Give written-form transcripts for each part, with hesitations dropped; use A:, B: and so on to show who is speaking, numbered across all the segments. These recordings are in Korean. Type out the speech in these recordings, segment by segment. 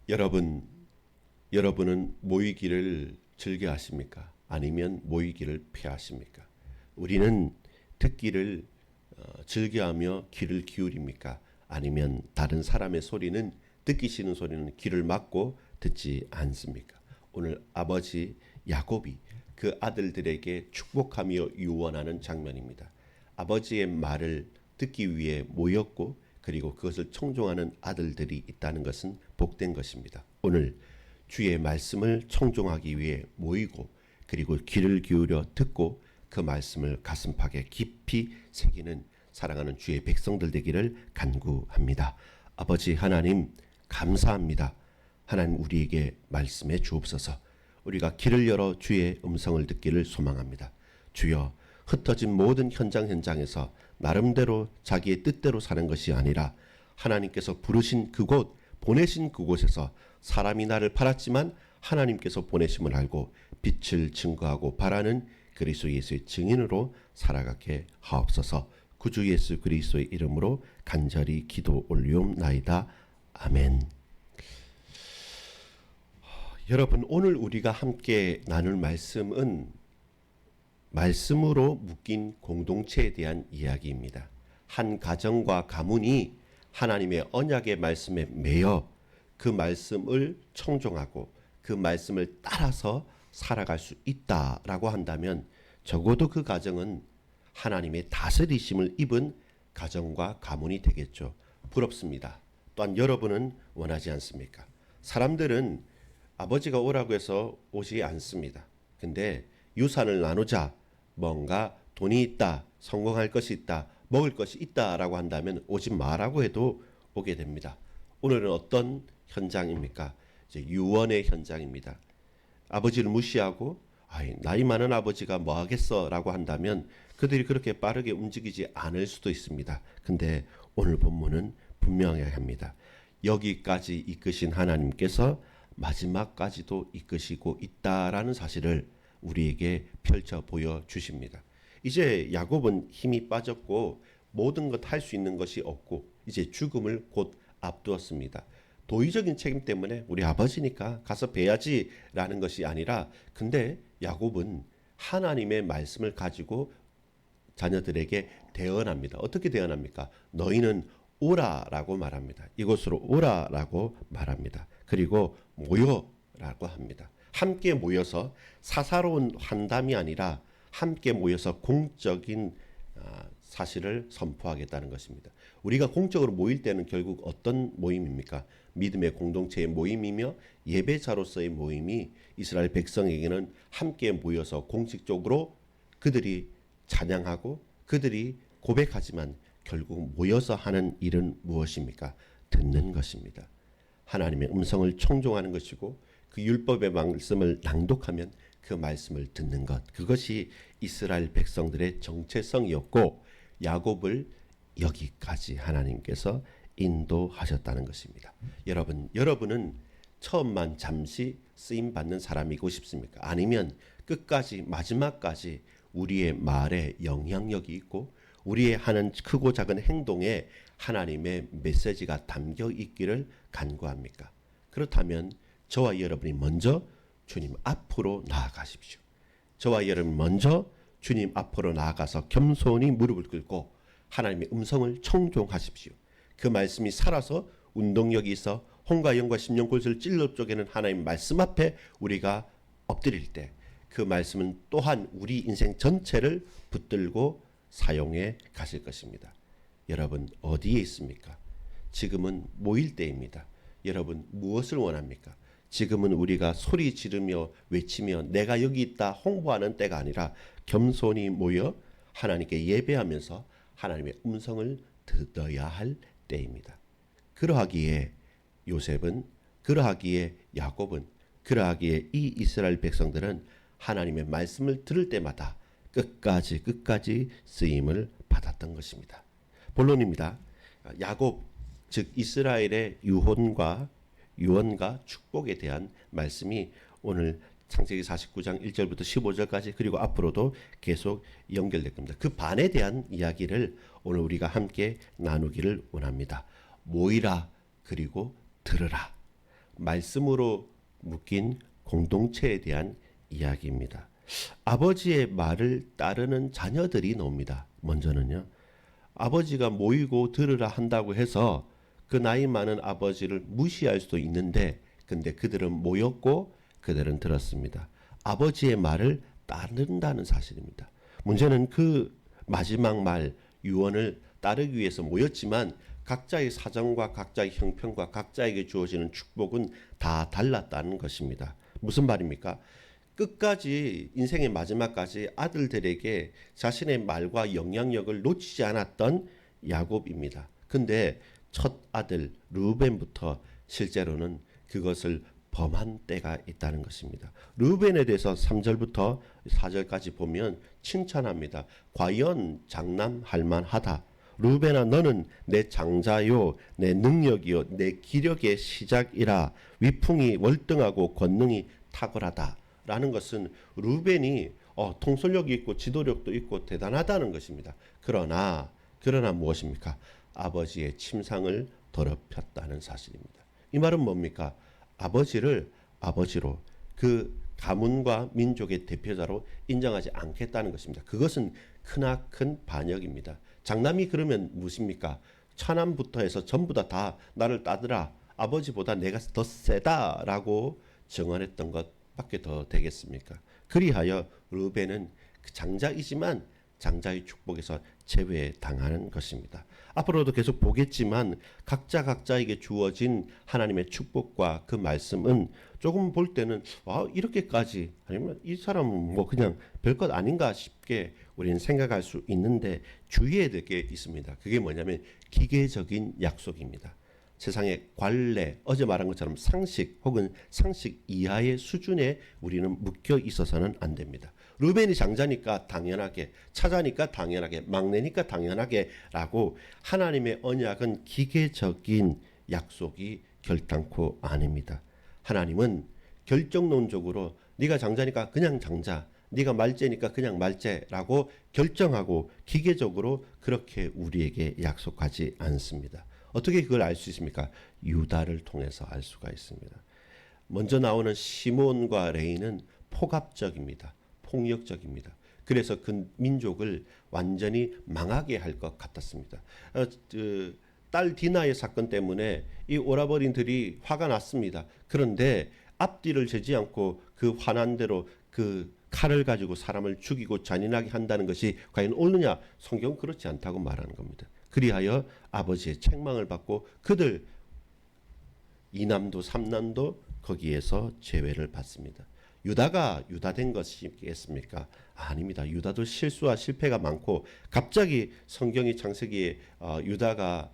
A: 여러분은 모이기를 즐겨 하십니까? 아니면 모이기를 피하십니까? 우리는 듣기를 즐겨하며 귀를 기울입니까? 아니면 다른 사람의 소리는 듣기 싫은 소리는 귀를 막고 듣지 않습니까? 오늘 아버지 야곱이 그 아들들에게 축복하며 유언하는 장면입니다. 아버지의 말을 듣기 위해 모였고 그리고 그것을 청종하는 아들들이 있다는 것은 복된 것입니다. 오늘 주의 말씀을 청종하기 위해 모이고 그리고 귀를 기울여 듣고 그 말씀을 가슴팍에 깊이 새기는 사랑하는 주의 백성들 되기를 간구합니다. 아버지 하나님 감사합니다. 하나님 우리에게 말씀해 주옵소서. 우리가 귀를 열어 주의 음성을 듣기를 소망합니다. 주여 흩어진 모든 현장에서 나름대로 자기의 뜻대로 사는 것이 아니라 하나님께서 부르신 그곳 보내신 그곳에서 사람이 나를 팔았지만 하나님께서 보내심을 알고 빛을 증거하고 바라는 그리스도 예수의 증인으로 살아가게 하옵소서. 구주 예수 그리스도의 이름으로 간절히 기도 올리옵나이다. 아멘. 여러분 오늘 우리가 함께 나눌 말씀은 말씀으로 묶인 공동체에 대한 이야기입니다. 한 가정과 가문이 하나님의 언약의 말씀에 매여 그 말씀을 청종하고 그 말씀을 따라서 살아갈 수 있다라고 한다면 적어도 그 가정은 하나님의 다스리심을 입은 가정과 가문이 되겠죠. 부럽습니다. 또한 여러분은 원하지 않습니까? 사람들은 아버지가 오라고 해서 오지 않습니다. 근데 유산을 나누자, 뭔가 돈이 있다, 성공할 것이 있다, 먹을 것이 있다라고 한다면 오지 마라고 해도 오게 됩니다. 오늘은 어떤 현장입니까? 이제 유언의 현장입니다. 아버지를 무시하고 나이 많은 아버지가 뭐 하겠어 라고 한다면 그들이 그렇게 빠르게 움직이지 않을 수도 있습니다. 근데 오늘 본문은 분명해야 합니다. 여기까지 이끄신 하나님께서 마지막까지도 이끄시고 있다라는 사실을 우리에게 펼쳐 보여주십니다. 이제 야곱은 힘이 빠졌고 모든 것 할 수 있는 것이 없고 이제 죽음을 곧 앞두었습니다. 도의적인 책임 때문에 우리 아버지니까 가서 뵈야지 라는 것이 아니라 근데 야곱은 하나님의 말씀을 가지고 자녀들에게 대언합니다. 어떻게 대언합니까? 너희는 오라라고 말합니다. 이곳으로 오라라고 말합니다. 그리고 모여라고 합니다. 함께 모여서 사사로운 환담이 아니라 함께 모여서 공적인 사실을 선포하겠다는 것입니다. 우리가 공적으로 모일 때는 결국 어떤 모임입니까? 믿음의 공동체의 모임이며 예배자로서의 모임이 이스라엘 백성에게는 함께 모여서 공식적으로 그들이 찬양하고 그들이 고백하지만 결국 모여서 하는 일은 무엇입니까? 듣는 것입니다. 하나님의 음성을 청종하는 것이고 그 율법의 말씀을 낭독하면 그 말씀을 듣는 것. 그것이 이스라엘 백성들의 정체성이었고 야곱을 여기까지 하나님께서 인도하셨다는 것입니다. 여러분은 처음만 잠시 쓰임받는 사람이고 싶습니까? 아니면 끝까지 마지막까지 우리의 말에 영향력이 있고 우리의 하는 크고 작은 행동에 하나님의 메시지가 담겨 있기를 간구합니까? 그렇다면 저와 여러분이 먼저 주님 앞으로 나아가십시오. 저와 여러분 먼저 주님 앞으로 나아가서 겸손히 무릎을 꿇고 하나님의 음성을 청종하십시오. 그 말씀이 살아서 운동력이 있어 홍과 영과 심령골수를 찔러 쪼개는 하나님 말씀 앞에 우리가 엎드릴 때 그 말씀은 또한 우리 인생 전체를 붙들고 사용해 가실 것입니다. 여러분 어디에 있습니까? 지금은 모일 때입니다. 여러분 무엇을 원합니까? 지금은 우리가 소리 지르며 외치며 내가 여기 있다 홍보하는 때가 아니라 겸손히 모여 하나님께 예배하면서 하나님의 음성을 들어야 할 때입니다. 그러하기에 요셉은, 그러하기에 야곱은, 그러하기에 이 이스라엘 백성들은 하나님의 말씀을 들을 때마다 끝까지 쓰임을 받았던 것입니다. 본론입니다. 야곱, 즉 이스라엘의 유언과 축복에 대한 말씀이 오늘 창세기 49장 1절부터 15절까지 그리고 앞으로도 계속 연결될 겁니다. 그 반에 대한 이야기를 오늘 우리가 함께 나누기를 원합니다. 모이라 그리고 들으라. 말씀으로 묶인 공동체에 대한 이야기입니다. 아버지의 말을 따르는 자녀들이 나옵니다. 먼저는요. 아버지가 모이고 들으라 한다고 해서 그 나이 많은 아버지를 무시할 수도 있는데 근데 그들은 모였고 그들은 들었습니다. 아버지의 말을 따른다는 사실입니다. 문제는 그 마지막 말 유언을 따르기 위해서 모였지만 각자의 사정과 각자의 형편과 각자에게 주어지는 축복은 다 달랐다는 것입니다. 무슨 말입니까? 끝까지 인생의 마지막까지 아들들에게 자신의 말과 영향력을 놓치지 않았던 야곱입니다. 근데 첫 아들 르우벤부터 실제로는 그것을 범한 때가 있다는 것입니다. 르우벤에 대해서 3절부터 4절까지 보면 칭찬합니다. 과연 장남할 만하다. 르우벤아 너는 내 장자요 내 능력이요 내 기력의 시작이라. 위풍이 월등하고 권능이 탁월하다. 라는 것은 르우벤이 통솔력이 있고 지도력도 있고 대단하다는 것입니다. 그러나 무엇입니까? 아버지의 침상을 더럽혔다는 사실입니다. 이 말은 뭡니까? 아버지를 아버지로 그 가문과 민족의 대표자로 인정하지 않겠다는 것입니다. 그것은 크나큰 반역입니다. 장남이 그러면 무엇입니까? 차남부터 해서 전부 다 나를 따르라. 아버지보다 내가 더 세다라고 정언했던 것밖에 더 되겠습니까? 그리하여 르우벤은 장자이지만 장자의 축복에서 제외당하는 것입니다. 앞으로도 계속 보겠지만 각자에게 주어진 하나님의 축복과 그 말씀은 조금 볼 때는 이렇게까지 아니면 이 사람은 뭐 그냥 별것 아닌가 싶게 우리는 생각할 수 있는데 주의해야 될 게 있습니다. 그게 뭐냐면 기계적인 약속입니다. 세상의 관례, 어제 말한 것처럼 상식 혹은 상식 이하의 수준에 우리는 묶여 있어서는 안 됩니다. 르벤이 장자니까 당연하게, 차자니까 당연하게, 막내니까 당연하게 라고 하나님의 언약은 기계적인 약속이 결단코 아닙니다. 하나님은 결정론적으로 네가 장자니까 그냥 장자, 네가 말째니까 그냥 말째라고 결정하고 기계적으로 그렇게 우리에게 약속하지 않습니다. 어떻게 그걸 알 수 있습니까? 유다를 통해서 알 수가 있습니다. 먼저 나오는 시몬과 레이는 폭압적입니다. 폭력적입니다. 그래서 그 민족을 완전히 망하게 할 것 같았습니다. 딸 디나의 사건 때문에 이 오라버니들이 화가 났습니다. 그런데 앞뒤를 재지 않고 그 화난 대로 그 칼을 가지고 사람을 죽이고 잔인하게 한다는 것이 과연 옳느냐? 성경은 그렇지 않다고 말하는 겁니다. 그리하여 아버지의 책망을 받고 그들 2남도 3남도 거기에서 제외를 받습니다. 유다가 유다된 것이겠습니까? 아닙니다. 유다도 실수와 실패가 많고 갑자기 성경이 창세기에 유다가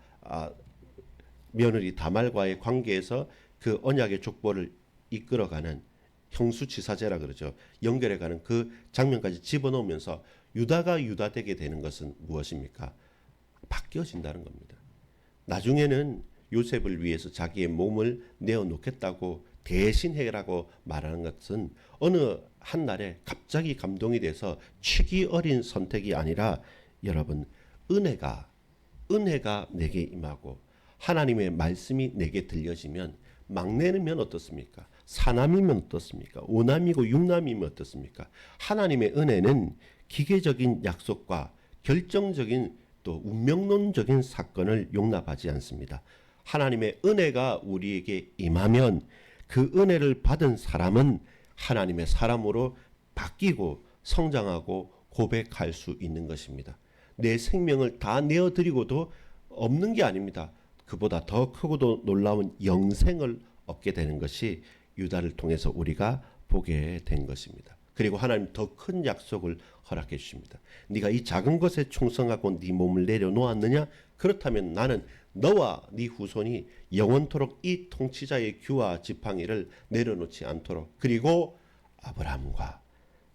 A: 며느리 다말과의 관계에서 그 언약의 족보를 이끌어가는 형수지사제라 그러죠. 연결해가는 그 장면까지 집어넣으면서 유다가 유다되게 되는 것은 무엇입니까? 바뀌어진다는 겁니다. 나중에는 요셉을 위해서 자기의 몸을 내어놓겠다고 대신 해라고 말하는 것은 어느 한날에 갑자기 감동이 돼서 치기 어린 선택이 아니라 여러분 은혜가 내게 임하고 하나님의 말씀이 내게 들려지면 막내면 어떻습니까? 사남이면 어떻습니까? 오남이고 육남이면 어떻습니까? 하나님의 은혜는 기계적인 약속과 결정적인 또 운명론적인 사건을 용납하지 않습니다. 하나님의 은혜가 우리에게 임하면 그 은혜를 받은 사람은 하나님의 사람으로 바뀌고 성장하고 고백할 수 있는 것입니다. 내 생명을 다 내어드리고도 없는 게 아닙니다. 그보다 더 크고도 놀라운 영생을 얻게 되는 것이 유다를 통해서 우리가 보게 된 것입니다. 그리고 하나님 더 큰 약속을 허락해 주십니다. 네가 이 작은 것에 충성하고 네 몸을 내려놓았느냐? 그렇다면 나는 너와 네 후손이 영원토록 이 통치자의 규와 지팡이를 내려놓지 않도록 그리고 아브라함과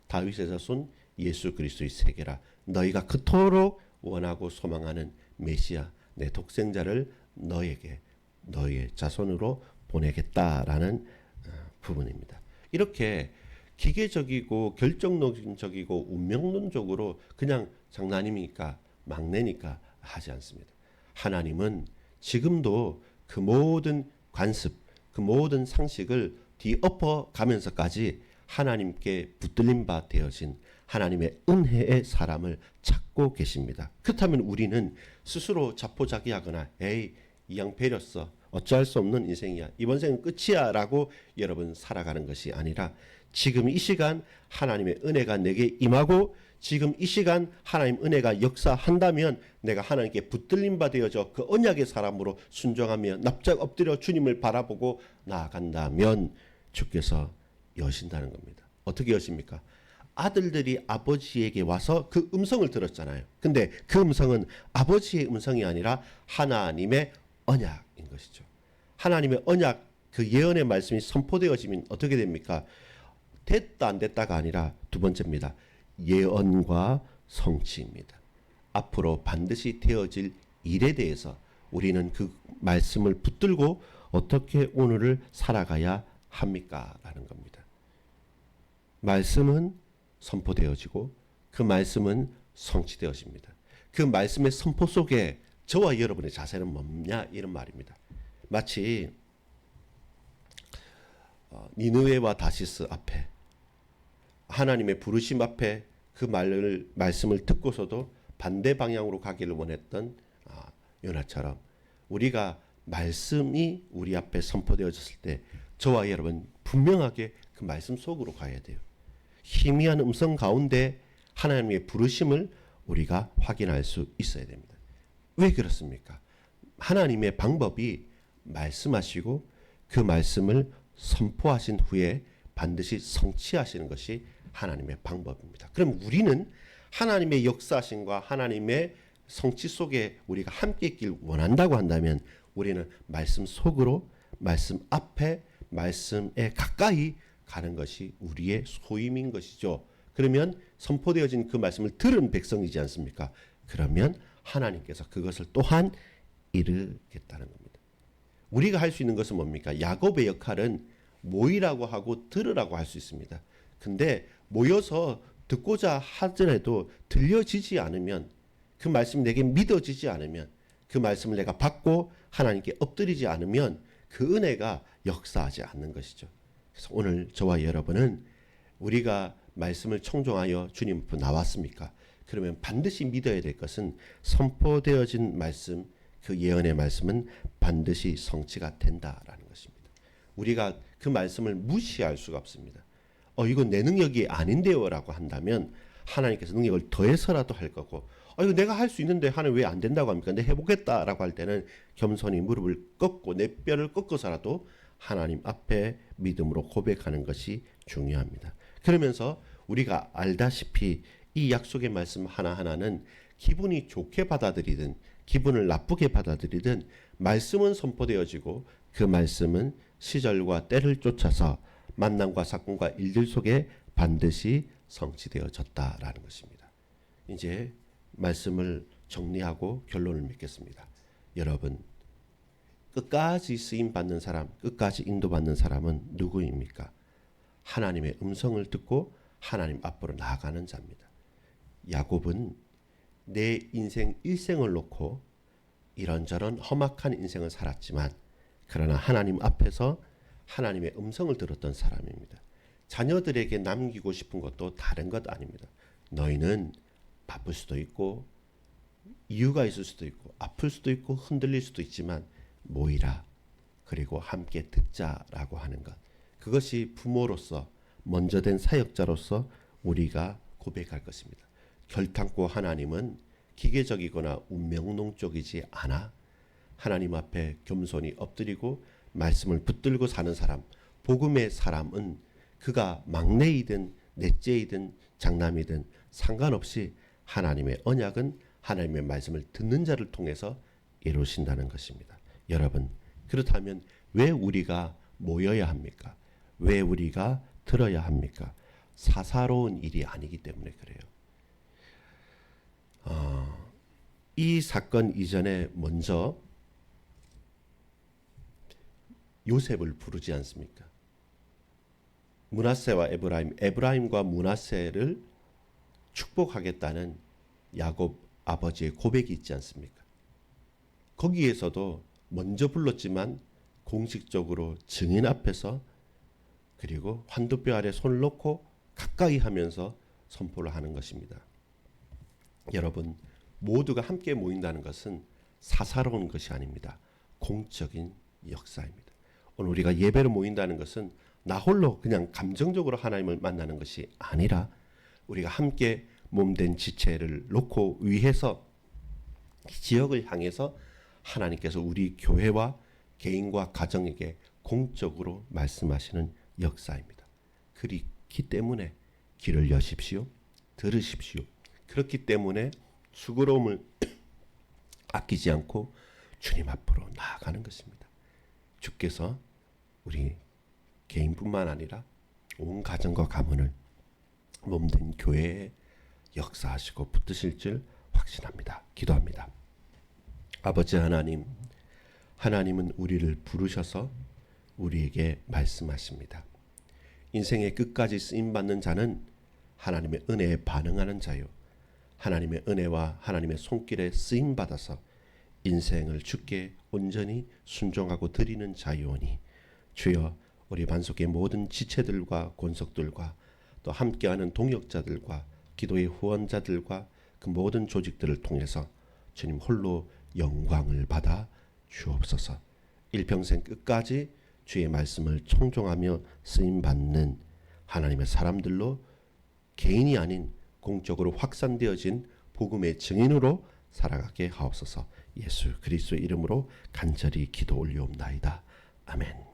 A: 다윗의 자손 예수 그리스도의 세계라 너희가 그토록 원하고 소망하는 메시아 내 독생자를 너에게 너희의 자손으로 보내겠다라는 부분입니다. 이렇게 기계적이고 결정론적이고 운명론적으로 그냥 장난이니까 막내니까 하지 않습니다. 하나님은 지금도 그 모든 관습, 그 모든 상식을 뒤엎어 가면서까지 하나님께 붙들림 바 되어진 하나님의 은혜의 사람을 찾고 계십니다. 그렇다면 우리는 스스로 자포자기하거나 에이 이 양 배렸어 어찌할 수 없는 인생이야 이번 생은 끝이야 라고 여러분 살아가는 것이 아니라 지금 이 시간 하나님의 은혜가 내게 임하고 지금 이 시간 하나님 은혜가 역사한다면 내가 하나님께 붙들림 바 되어져 그 언약의 사람으로 순종하며 납작 엎드려 주님을 바라보고 나아간다면 주께서 여신다는 겁니다. 어떻게 여십니까? 아들들이 아버지에게 와서 그 음성을 들었잖아요. 근데 그 음성은 아버지의 음성이 아니라 하나님의 언약인 것이죠. 하나님의 언약 그 예언의 말씀이 선포되어지면 어떻게 됩니까? 됐다 안 됐다가 아니라 두 번째입니다. 예언과 성취입니다. 앞으로 반드시 되어질 일에 대해서 우리는 그 말씀을 붙들고 어떻게 오늘을 살아가야 합니까? 라는 겁니다. 말씀은 선포되어지고 그 말씀은 성취되어집니다. 그 말씀의 선포 속에 저와 여러분의 자세는 뭐냐 이런 말입니다. 마치 니느웨와 다시스 앞에 하나님의 부르심 앞에 그 말씀을 듣고서도 반대 방향으로 가기를 원했던 요나처럼 우리가 말씀이 우리 앞에 선포되어졌을 때 저와 여러분 분명하게 그 말씀 속으로 가야 돼요. 희미한 음성 가운데 하나님의 부르심을 우리가 확인할 수 있어야 됩니다. 왜 그렇습니까? 하나님의 방법이 말씀하시고 그 말씀을 선포하신 후에 반드시 성취하시는 것이 하나님의 방법입니다. 그럼 우리는 하나님의 역사하심과 하나님의 성취 속에 우리가 함께 있길 원한다고 한다면 우리는 말씀 속으로 말씀 앞에 말씀에 가까이 가는 것이 우리의 소임인 것이죠. 그러면 선포되어진 그 말씀을 들은 백성이지 않습니까? 그러면 하나님께서 그것을 또한 이루겠다는 겁니다. 우리가 할 수 있는 것은 뭡니까? 야곱의 역할은 모이라고 하고 들으라고 할 수 있습니다. 근데 모여서 듣고자 하더라도 들려지지 않으면 그 말씀이 내게 믿어지지 않으면 그 말씀을 내가 받고 하나님께 엎드리지 않으면 그 은혜가 역사하지 않는 것이죠. 그래서 오늘 저와 여러분은 우리가 말씀을 청종하여 주님 앞에 나왔습니까? 그러면 반드시 믿어야 될 것은 선포되어진 말씀, 그 예언의 말씀은 반드시 성취가 된다라는 것입니다. 우리가 그 말씀을 무시할 수가 없습니다. 이건 내 능력이 아닌데요 라고 한다면 하나님께서 능력을 더해서라도 할 거고 이거 내가 할 수 있는데 하나님 왜 안 된다고 합니까? 근데 해보겠다라고 할 때는 겸손히 무릎을 꺾고 내 뼈를 꺾어서라도 하나님 앞에 믿음으로 고백하는 것이 중요합니다. 그러면서 우리가 알다시피 이 약속의 말씀 하나하나는 기분이 좋게 받아들이든 기분을 나쁘게 받아들이든 말씀은 선포되어지고 그 말씀은 시절과 때를 쫓아서 만남과 사건과 일들 속에 반드시 성취되어졌다라는 것입니다. 이제 말씀을 정리하고 결론을 맺겠습니다. 여러분, 끝까지 쓰임받는 사람, 끝까지 인도받는 사람은 누구입니까? 하나님의 음성을 듣고 하나님 앞으로 나아가는 자입니다. 야곱은 내 인생 일생을 놓고 이런저런 험악한 인생을 살았지만 그러나 하나님 앞에서 하나님의 음성을 들었던 사람입니다. 자녀들에게 남기고 싶은 것도 다른 것 아닙니다. 너희는 바쁠 수도 있고 이유가 있을 수도 있고 아플 수도 있고 흔들릴 수도 있지만 모이라 그리고 함께 듣자라고 하는 것, 그것이 부모로서 먼저 된 사역자로서 우리가 고백할 것입니다. 결탄코 하나님은 기계적이거나 운명론적이지 않아 하나님 앞에 겸손히 엎드리고 말씀을 붙들고 사는 사람, 복음의 사람은 그가 막내이든 넷째이든 장남이든 상관없이 하나님의 언약은 하나님의 말씀을 듣는 자를 통해서 이루신다는 것입니다. 여러분, 그렇다면 왜 우리가 모여야 합니까? 왜 우리가 들어야 합니까? 사사로운 일이 아니기 때문에 그래요. 이 사건 이전에 먼저 요셉을 부르지 않습니까? 므낫세와 에브라임과 므낫세를 축복하겠다는 야곱 아버지의 고백이 있지 않습니까? 거기에서도 먼저 불렀지만 공식적으로 증인 앞에서 그리고 환두뼈 아래 손을 놓고 가까이 하면서 선포를 하는 것입니다. 여러분, 모두가 함께 모인다는 것은 사사로운 것이 아닙니다. 공적인 역사입니다. 오늘 우리가 예배로 모인다는 것은 나 홀로 그냥 감정적으로 하나님을 만나는 것이 아니라 우리가 함께 몸된 지체를 놓고 위해서 지역을 향해서 하나님께서 우리 교회와 개인과 가정에게 공적으로 말씀하시는 역사입니다. 그렇기 때문에 귀를 여십시오. 들으십시오. 그렇기 때문에 수고로움을 아끼지 않고 주님 앞으로 나아가는 것입니다. 주께서 우리 개인뿐만 아니라 온 가정과 가문을 몸된 교회에 역사하시고 붙드실 줄 확신합니다. 기도합니다. 아버지 하나님, 하나님은 우리를 부르셔서 우리에게 말씀하십니다. 인생의 끝까지 쓰임받는 자는 하나님의 은혜에 반응하는 자요, 하나님의 은혜와 하나님의 손길에 쓰임받아서 인생을 주께 온전히 순종하고 드리는 자요니, 주여 우리 반석의 모든 지체들과 권속들과 또 함께하는 동역자들과 기도의 후원자들과 그 모든 조직들을 통해서 주님 홀로 영광을 받아 주옵소서. 일평생 끝까지 주의 말씀을 청종하며 쓰임받는 하나님의 사람들로 개인이 아닌 공적으로 확산되어진 복음의 증인으로 살아가게 하옵소서. 예수 그리스도의 이름으로 간절히 기도 올리옵나이다. 아멘.